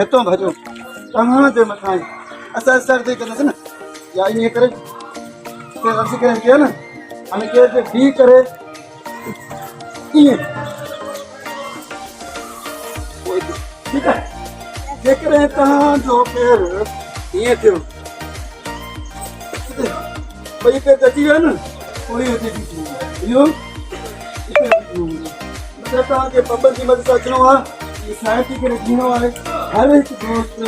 हितों भॼो तव्हां जे मथां असां सर ते कंदासीं न या ईअं करे अर्ज़ी करे कयो न हाणे केरु बीह करे ईअं ठीकु आहे जेकॾहिं तव्हांजो पेर ईअं थियो ॿई पेर दॿी विया न पोइ इहो मतिलबु तव्हांखे पबनि जी मदद सां अचिणो आहे साइड थी करे जीअणो आहे हर हिकु दोस्त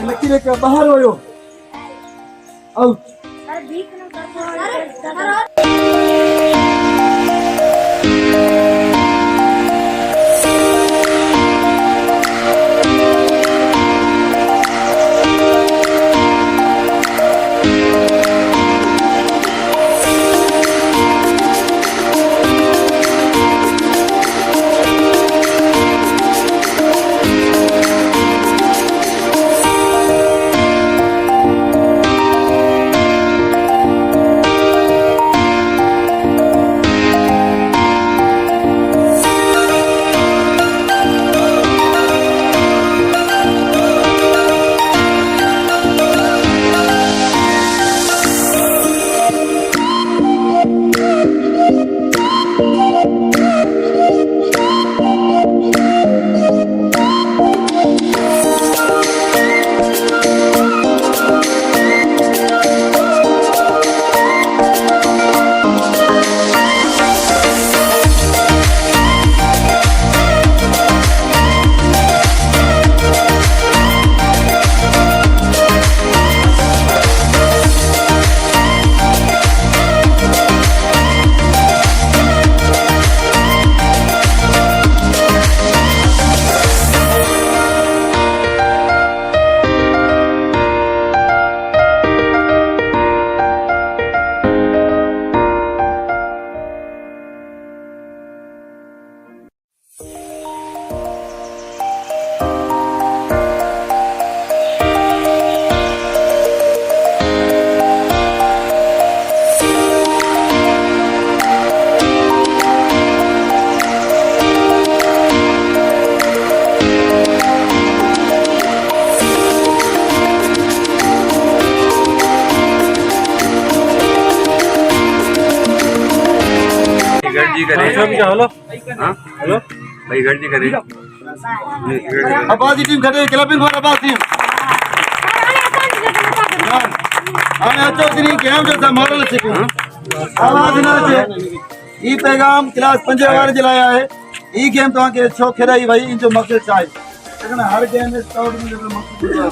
लकीर खां ॿाहिरि हुयो आउट जी करे हेलो हेलो भाई गढ़ जी करे अब्बास जी टीम खड़े क्लबिंग वाला अब्बास टीम हाणे अचो तिनी गेम जो मॉडल अचे आवाज न अचे ई पैगाम क्लास 5 वारे जे लाइ आहे ई गेम तव्हांखे छो खेॾाई वई इन जो मक़सदु छा आहे लेकिन हर गेम में स्काउट में जो मक़सदु आहे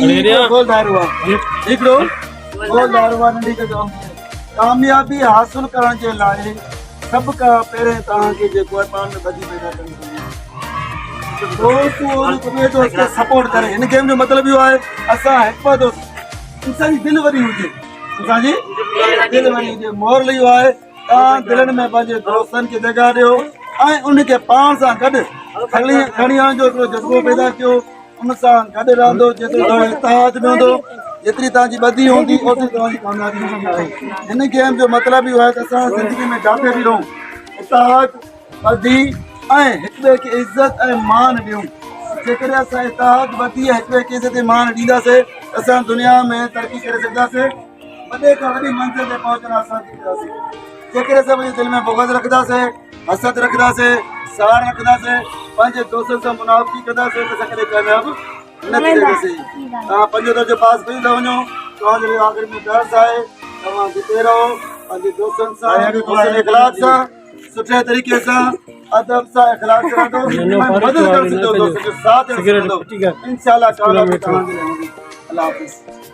ई गोल दायरो आहे हिकिड़ो गोल दायरो आहे नंढी जो कामयाबी हासिल करण जे लाइ सब का पहिरें तव्हांखे जेको आहे पाण में ॿधी पैदा करणी पवंदी दोस्त खे सपोर्ट करे हिन गेम जो मतिलबु इहो आहे असां हिकु ॿ दोस्त असांजी दिलि वॾी हुजे असांजी दिलि वॾी हुजे मोरल इहो आहे तव्हां दिलनि में पंहिंजे दोस्तनि खे जॻह ॾियो ऐं उनखे पाण सां गॾु खणी आणण जो हिकिड़ो जज़्बो पैदा कयो उन सां गॾु रहंदो जेतिरो तव्हां इतिहाद ॾींदो जेतिरी तव्हांजी ॿधी हूंदी ओतिरी तव्हांजी कामयाबी हूंदी आहे हिन गेम जो मतिलबु इहो आहे त असां ज़िंदगी में जाते बि रहूं इतिहाद ॿधी ऐं हिक ॿिए खे इज़त ऐं मान ॾियूं जेकॾहिं असां इतिहाद ॿधी हिक ॿिए खे इज़त ऐं मान ॾींदासीं असां दुनिया में तरक़ी करे सघंदासीं वॾे खां वॾी मंज़िल ते पहुचण असां थी वेंदासीं जेकॾहिं असां पंहिंजे दिलि में बुग़्ज़ रखंदासीं हसद रखंदासीं साड़ रखंदासीं पंहिंजे दोस्तनि सां मुनाफ़ी कंदासीं त असां कॾहिं कामयाबु न थी सघंदासीं तव्हां 5 दर्जो पास करी था वञो तव्हांजे लाइ आख़िर में दर्स आहे तव्हां जिते रहो पंहिंजे दोस्तनि सां इख़लाक़ सां सुठे तरीक़े सां अदब सां इख़लाक़ सां रहंदो मदद करे सघंदो दोस्त जो साथ ॾेई सघंदो इंशाअल्लाह कामयाबी तव्हांजे लाइ हूंदी अल्लाह हाफ़िज़